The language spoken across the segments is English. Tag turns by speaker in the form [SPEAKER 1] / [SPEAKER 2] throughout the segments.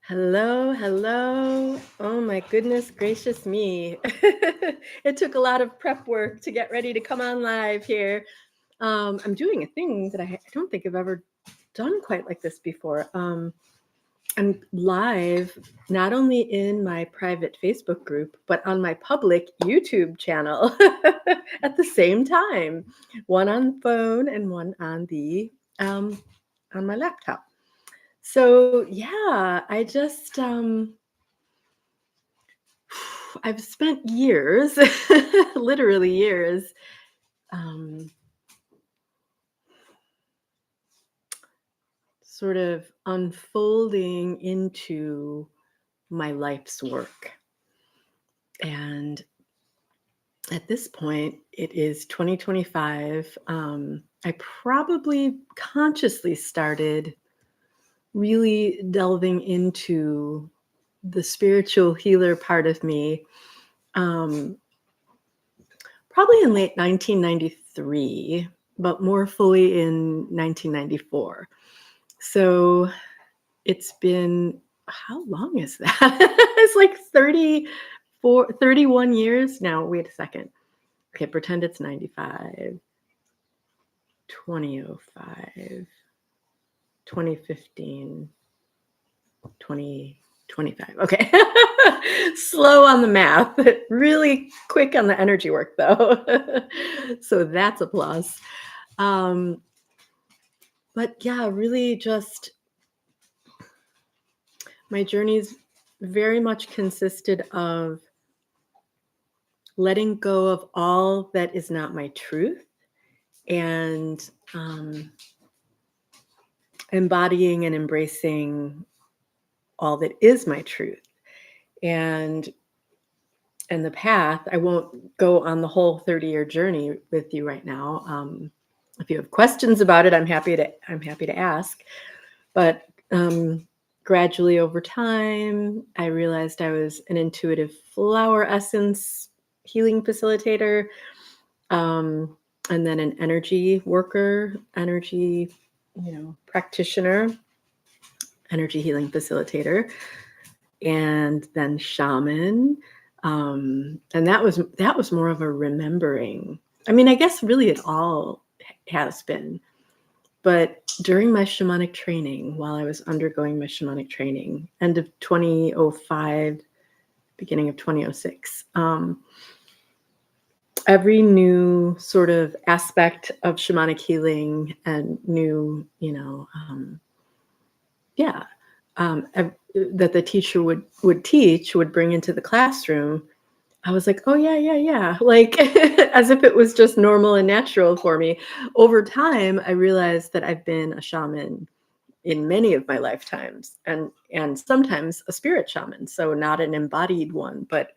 [SPEAKER 1] Hello, hello. Oh my goodness gracious me. It took a lot of prep work to get ready to come on live here. I'm doing a thing that I don't think I've ever done quite like this before. I'm live not only in my private Facebook group, but on my public YouTube channel at the same time. One on phone and one on my laptop. So yeah, I've spent years, literally years, um, sort of unfolding into my life's work. And at this point, it is 2025. I probably consciously started really delving into the spiritual healer part of me, um, probably in late 1993, but more fully in 1994. So it's been, how long is that? It's like 31 years now. Wait a second. Okay, pretend it's 95, 2005, 2015, 2025. Okay. Slow on the math, really quick on the energy work though. So that's a plus. But yeah, really just my journeys very much consisted of letting go of all that is not my truth and embodying and embracing all that is my truth. And the path, I won't go on the whole 30-year journey with you right now. If you have questions about it, I'm happy to ask. But gradually over time, I realized I was an intuitive flower essence healing facilitator, and then an energy worker, energy, practitioner, energy healing facilitator, and then shaman. And that was more of a remembering. I mean, I guess really it all has been. But during my shamanic training, while I was undergoing my shamanic training, end of 2005, beginning of 2006, every new sort of aspect of shamanic healing and new, that the teacher would teach, would bring into the classroom, I was like, oh, yeah. Like, as if it was just normal and natural for me. Over time, I realized that I've been a shaman in many of my lifetimes, and sometimes a spirit shaman. So not an embodied one, but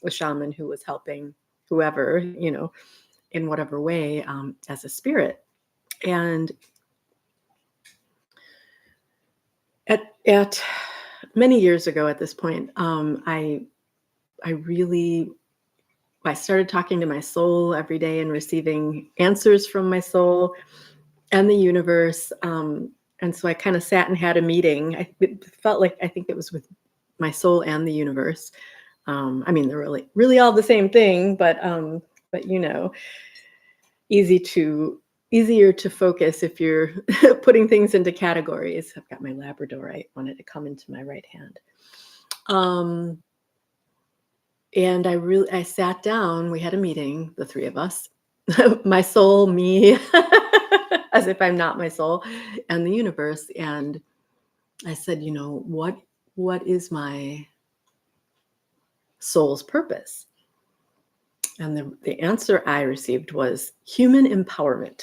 [SPEAKER 1] a shaman who was helping whoever, in whatever way, as a spirit. And at many years ago at this point, I started talking to my soul every day and receiving answers from my soul and the universe. And so I kind of sat and had a meeting. It felt like, I think it was with my soul and the universe. I mean, they're really all the same thing, but easier to focus if you're putting things into categories. I've got my Labrador. I wanted to come into my right hand. And I sat down, we had a meeting, the three of us, my soul, me, as if I'm not my soul, and the universe. And I said, what is my soul's purpose? And the answer I received was human empowerment.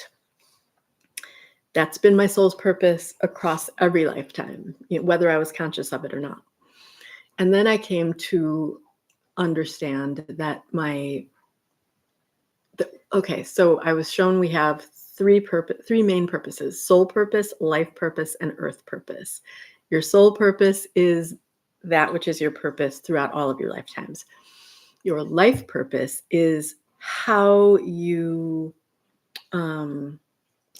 [SPEAKER 1] That's been my soul's purpose across every lifetime, whether I was conscious of it or not. And then I came to understand that so I was shown we have three main purposes: soul purpose, life purpose, and earth purpose. Your soul purpose is that which is your purpose throughout all of your lifetimes. Your life purpose is how you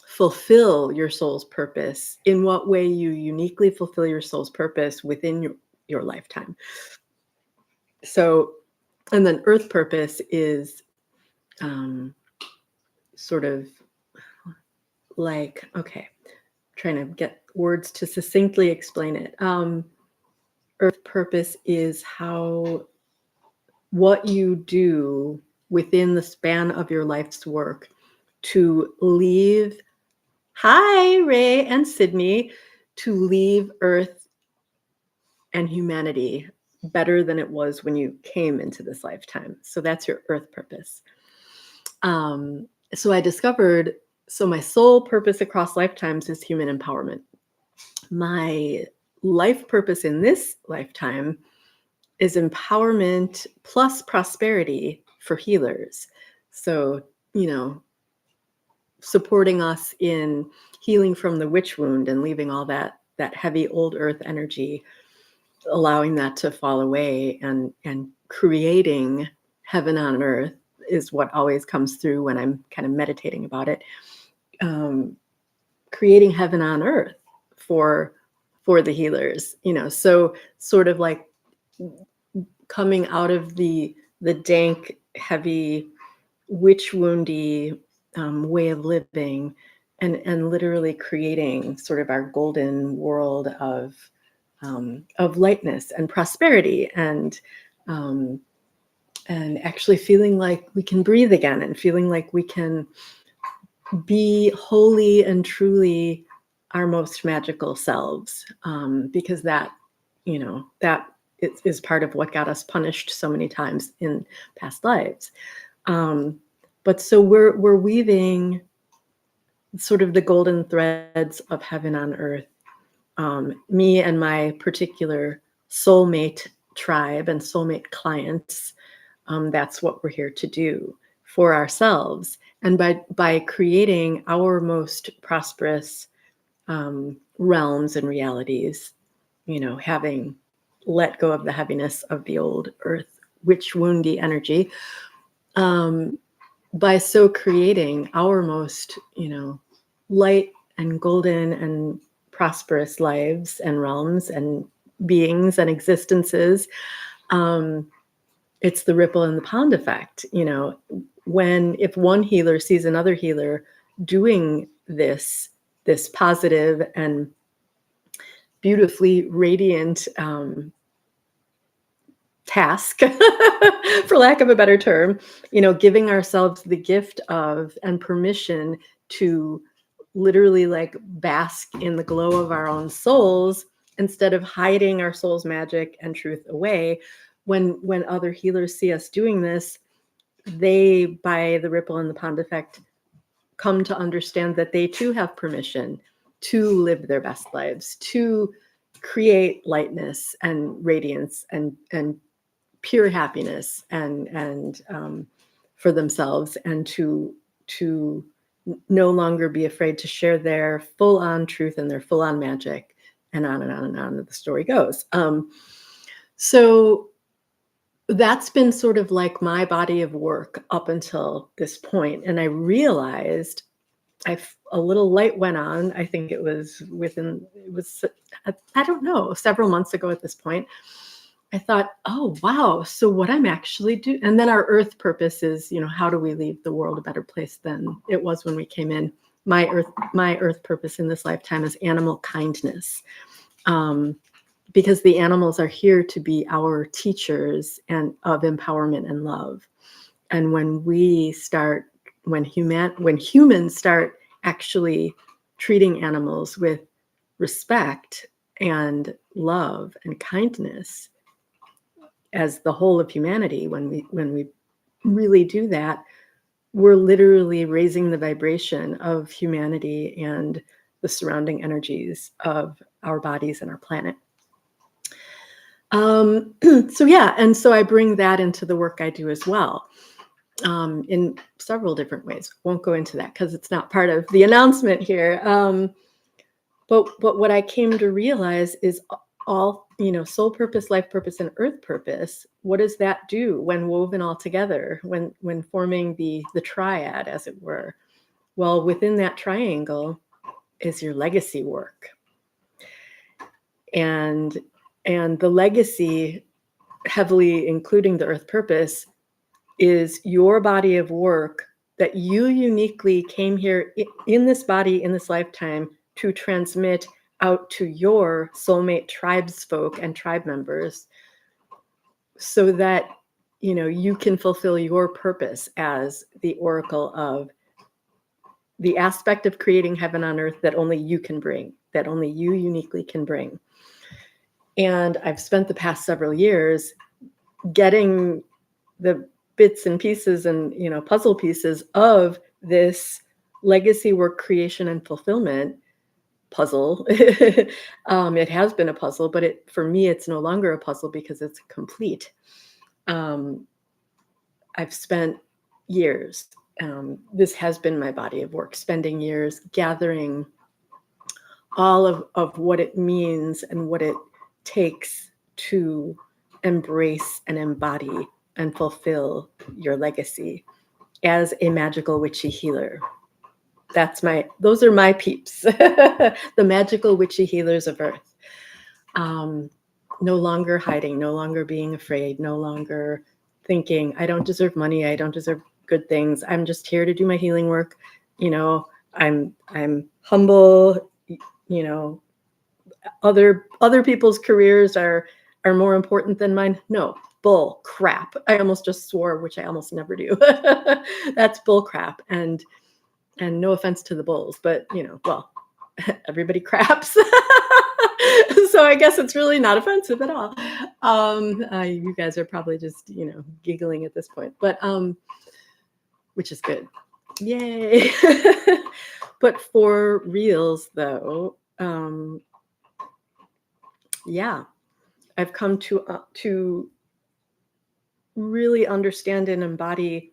[SPEAKER 1] fulfill your soul's purpose, in what way you uniquely fulfill your soul's purpose within your lifetime. So, and then earth purpose is sort of like, okay, trying to get words to succinctly explain it. Earth purpose is what you do within the span of your life's work to leave, hi, Ray and Sydney, to leave Earth and humanity better than it was when you came into this lifetime. So that's your earth purpose. So I discovered, so my sole purpose across lifetimes is human empowerment. My life purpose in this lifetime is empowerment plus prosperity for healers. So, supporting us in healing from the witch wound and leaving all that heavy old earth energy, allowing that to fall away, and creating heaven on earth is what always comes through when I'm kind of meditating about it. Creating heaven on earth for the healers, so sort of like coming out of the dank, heavy, witch woundy way of living, and literally creating sort of our golden world of lightness and prosperity, and actually feeling like we can breathe again, and feeling like we can be wholly and truly our most magical selves, because that is part of what got us punished so many times in past lives. But so we're weaving sort of the golden threads of heaven on earth. Me and my particular soulmate tribe and soulmate clients, that's what we're here to do for ourselves. And by creating our most prosperous realms and realities, having let go of the heaviness of the old earth, witch woundy energy, by so creating our most, light and golden and prosperous lives and realms and beings and existences. It's the ripple in the pond effect. If one healer sees another healer doing this positive and beautifully radiant task, for lack of a better term, giving ourselves the gift of and permission to literally like bask in the glow of our own souls instead of hiding our soul's magic and truth away. When other healers see us doing this, they, by the ripple in the pond effect, come to understand that they too have permission to live their best lives, to create lightness and radiance and pure happiness and for themselves, and to no longer be afraid to share their full-on truth and their full-on magic, and on and on and on the story goes. So that's been sort of like my body of work up until this point. And I realized a little light went on. I think it was I don't know, several months ago at this point. I thought, oh, wow. So what I'm actually doing, and then our earth purpose is, how do we leave the world a better place than it was when we came in? My earth purpose in this lifetime is animal kindness. Because the animals are here to be our teachers and of empowerment and love. And when humans start actually treating animals with respect and love and kindness as the whole of humanity, when we really do that, we're literally raising the vibration of humanity and the surrounding energies of our bodies and our planet. So yeah, and so I bring that into the work I do as well, in several different ways. Won't go into that because it's not part of the announcement here. But what I came to realize is all, soul purpose, life purpose, and earth purpose. What does that do when woven all together, when forming the triad, as it were? Well, within that triangle is your legacy work. And And the legacy, heavily including the earth purpose, is your body of work that you uniquely came here in this body, in this lifetime, to transmit out to your soulmate tribesfolk and tribe members, so that you can fulfill your purpose as the oracle of the aspect of creating heaven on earth that only you can bring, that only you uniquely can bring. And I've spent the past several years getting the bits and pieces and puzzle pieces of this legacy work creation and fulfillment puzzle. It has been a puzzle, but for me it's no longer a puzzle because it's complete. I've spent years, this has been my body of work, spending years gathering all of what it means and what it takes to embrace and embody and fulfill your legacy as a magical witchy healer. Those are my peeps, the magical witchy healers of earth. No longer hiding, no longer being afraid, no longer thinking, I don't deserve money, I don't deserve good things. I'm just here to do my healing work. I'm humble. Other people's careers are more important than mine. No, bull crap. I almost just swore, which I almost never do. That's bull crap. And no offense to the bulls, but well, everybody craps. So I guess it's really not offensive at all. You guys are probably just giggling at this point, but which is good. Yay. But for reals though, yeah, I've come to really understand and embody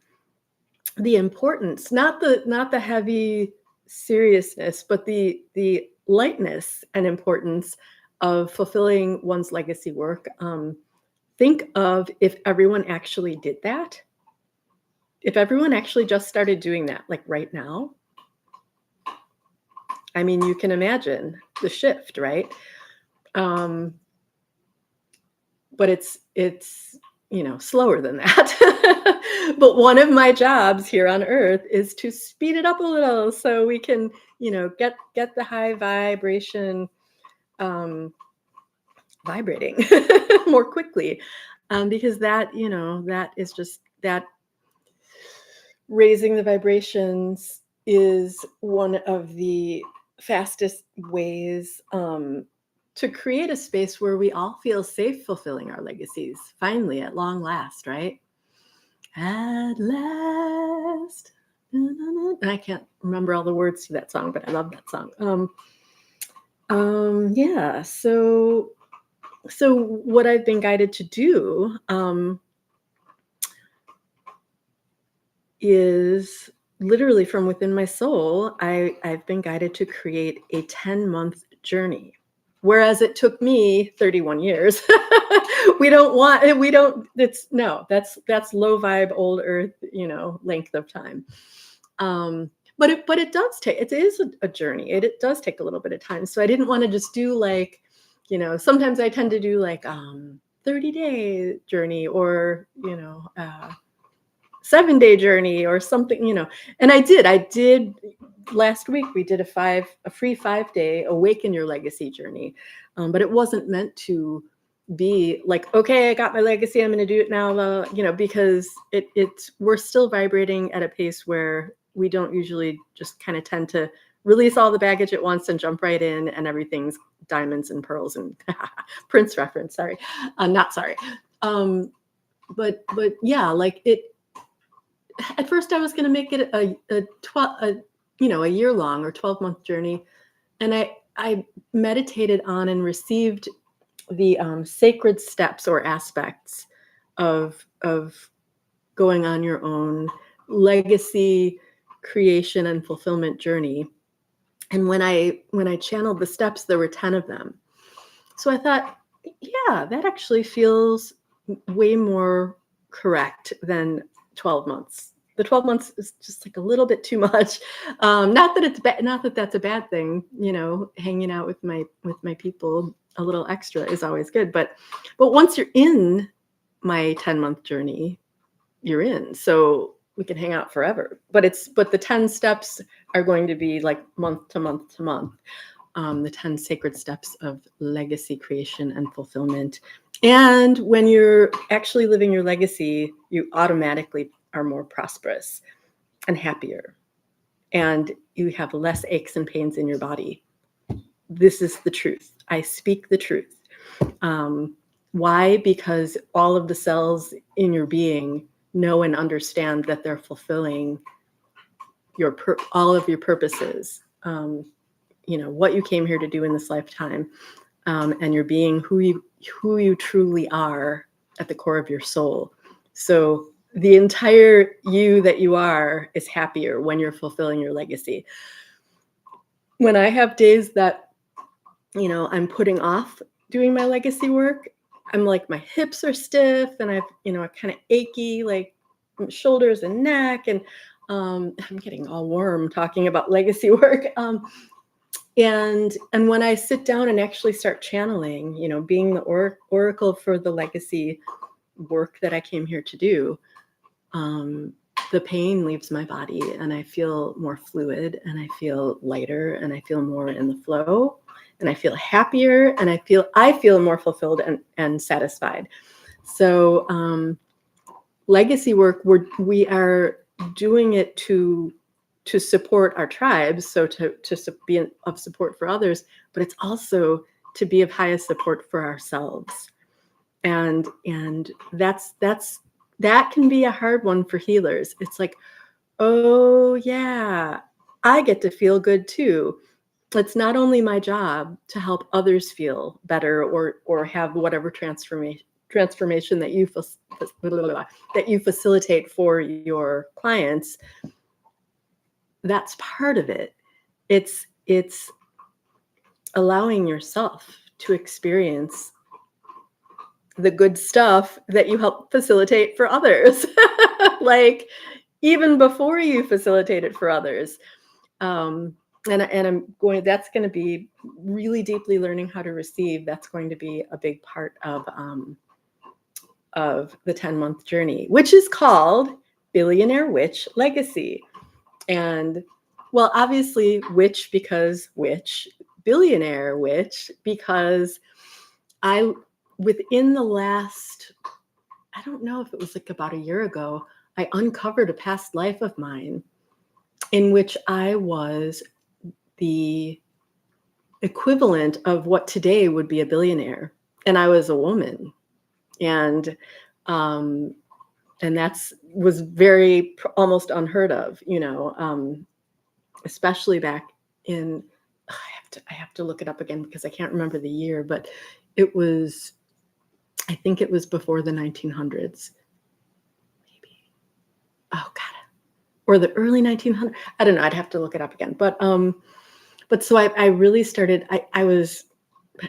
[SPEAKER 1] the importance, not the heavy seriousness, but the lightness and importance of fulfilling one's legacy work. Think of if everyone actually did that. If everyone actually just started doing that, like right now. I mean, you can imagine the shift, right? But it's slower than that. But one of my jobs here on earth is to speed it up a little so we can get the high vibration vibrating more quickly, because that is just that raising the vibrations is one of the fastest ways to create a space where we all feel safe fulfilling our legacies. Finally, at long last, right? At last. I can't remember all the words to that song, but I love that song. Yeah. So what I've been guided to do is literally from within my soul, I've been guided to create a 10-month journey, whereas it took me 31 years. That's low vibe, old earth, length of time. But it does take, it is a journey. It does take a little bit of time. So I didn't want to just do like, sometimes I tend to do like 30-day journey or 7-day journey or something, and I did last week. We did a free 5-day awaken your legacy journey, but it wasn't meant to be like, okay, I got my legacy, I'm going to do it now, because we're still vibrating at a pace where we don't usually just kind of tend to release all the baggage at once and jump right in and everything's diamonds and pearls and Prince reference, sorry, not sorry. But yeah, like at first I was going to make it a year long or 12-month journey. And I meditated on and received the sacred steps or aspects of going on your own legacy creation and fulfillment journey. And when I channeled the steps, there were 10 of them. So I thought, yeah, that actually feels way more correct than 12 months. the 12 months is just like a little bit too much. Not that it's bad, not that that's a bad thing, you know, hanging out with my people a little extra is always good. But once you're in my 10-month journey, you're in. So we can hang out forever. But the 10 steps are going to be like month to month to month. The 10 sacred steps of legacy creation and fulfillment. And when you're actually living your legacy, you automatically are more prosperous and happier. And you have less aches and pains in your body. This is the truth. I speak the truth. Why? Because all of the cells in your being know and understand that they're fulfilling all of your purposes. You know, what you came here to do in this lifetime, and you're being who you truly are at the core of your soul. So the entire you that you are is happier when you're fulfilling your legacy. When I have days that, you know, I'm putting off doing my legacy work, I'm like, my hips are stiff and I've, you know, kind of achy, like shoulders and neck. And I'm getting all warm talking about legacy work. And when I sit down and actually start channeling, you know, being the oracle for the legacy work that I came here to do, the pain leaves my body and I feel more fluid and I feel lighter and I feel more in the flow and I feel happier and I feel more fulfilled and satisfied. So legacy work, we are doing it to support our tribes, so to be of support for others, but it's also to be of highest support for ourselves. And that can be a hard one for healers. It's like, oh yeah, I get to feel good too. It's not only my job to help others feel better or have whatever transformation that you facilitate for your clients. That's part of it. It's allowing yourself to experience the good stuff that you help facilitate for others. Like even before you facilitate it for others. And that's going to be really deeply learning how to receive. That's going to be a big part of the 10-month journey, which is called Billionaire Witch Legacy. And well, obviously witch because witch, billionaire witch, because within the last, I don't know if it was like about a year ago, I uncovered a past life of mine in which I was the equivalent of what today would be a billionaire. And I was a woman. And that's was very almost unheard of, you know, especially back in, I have to look it up again because I can't remember the year, but I think it was before the 1900s, maybe. Oh God, or the early 1900s. I don't know. I'd have to look it up again. But so I really started. I was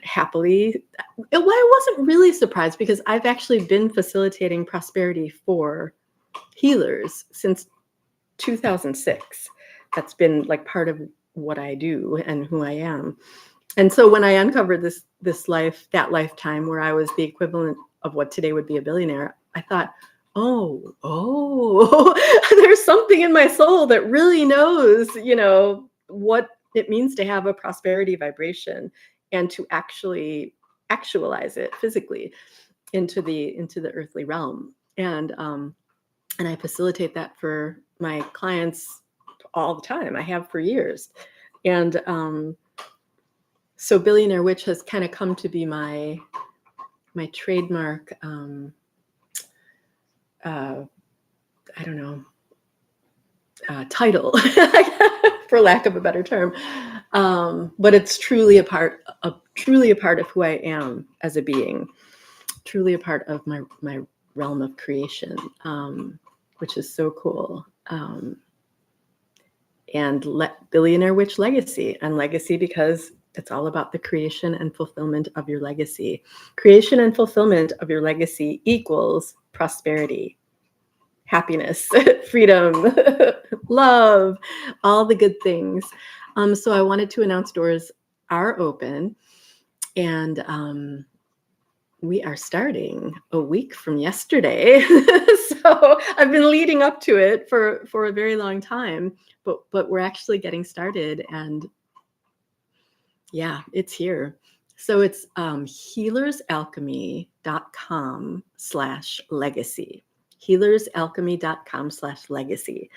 [SPEAKER 1] happily. I wasn't really surprised because I've actually been facilitating prosperity for healers since 2006. That's been like part of what I do and who I am. And so when I uncovered that lifetime where I was the equivalent of what today would be a billionaire, I thought, oh, there's something in my soul that really knows, you know, what it means to have a prosperity vibration and to actually actualize it physically into the earthly realm. And I facilitate that for my clients all the time. I have for years. And so Billionaire Witch has kind of come to be my trademark, I don't know, title, for lack of a better term. But it's truly a part of who I am as a being, truly a part of my realm of creation, which is so cool. And Billionaire Witch Legacy, and legacy because it's all about the creation and fulfillment of your legacy. Creation and fulfillment of your legacy equals prosperity. happiness, freedom, love, all the good things. So I wanted to announce doors are open, and we are starting a week from yesterday. So I've been leading up to it for a very long time, but we're actually getting started, and yeah, it's here. So it's healersalchemy.com/legacy. healersalchemy.com/legacy.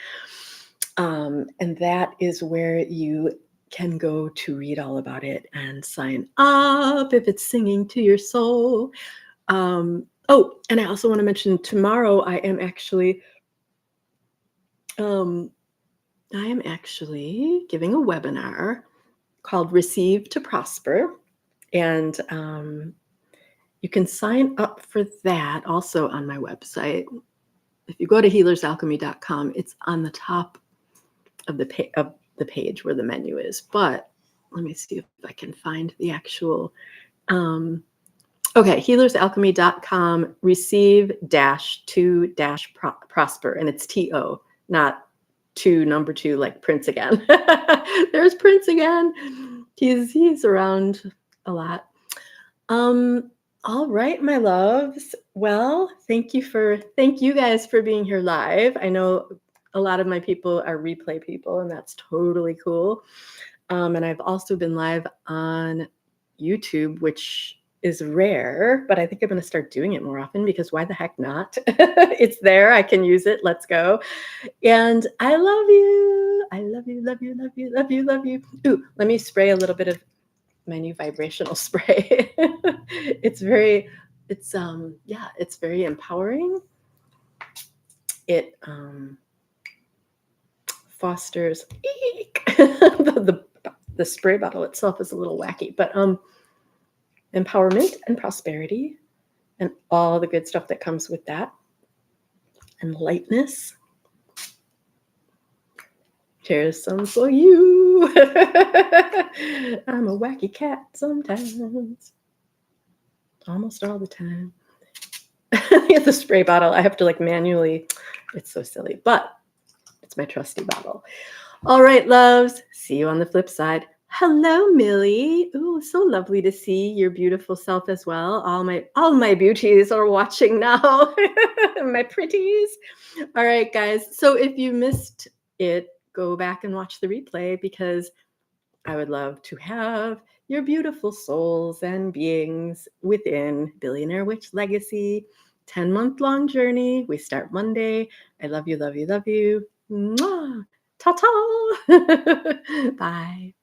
[SPEAKER 1] And that is where you can go to read all about it and sign up if it's singing to your soul. Oh, and I also want to mention tomorrow I am actually giving a webinar called Receive to Prosper. And you can sign up for that also on my website. If you go to healersalchemy.com, it's on the top of the page where the menu is. But let me see if I can find the actual. Okay, healersalchemy.com, receive-to-prosper, and it's TO, not number 2, like Prince again. There's Prince again. He's around a lot. All right, my loves. Well, thank you guys for being here live. I know a lot of my people are replay people, and that's totally cool. And I've also been live on YouTube, which is rare, but I think I'm going to start doing it more often, because why the heck not? It's there. I can use it. Let's go. And I love you. I love you, love you, love you, love you, love you. Ooh, let me spray a little bit of my new vibrational spray. It's very empowering. It fosters the spray bottle itself is a little wacky, but empowerment and prosperity and all the good stuff that comes with that, and lightness. Here's some for you. I'm a wacky cat sometimes, almost all the time. The spray bottle, I have to manually, it's so silly, but it's my trusty bottle. All right, loves, see you on the flip side. Hello, Millie. Ooh, so lovely to see your beautiful self as well. All my beauties are watching now. My pretties. All right, guys. So if you missed it, go back and watch the replay, because I would love to have your beautiful souls and beings within Billionaire Witch Legacy. 10-month-long journey. We start Monday. I love you, love you, love you. Mwah. Ta-ta. Bye.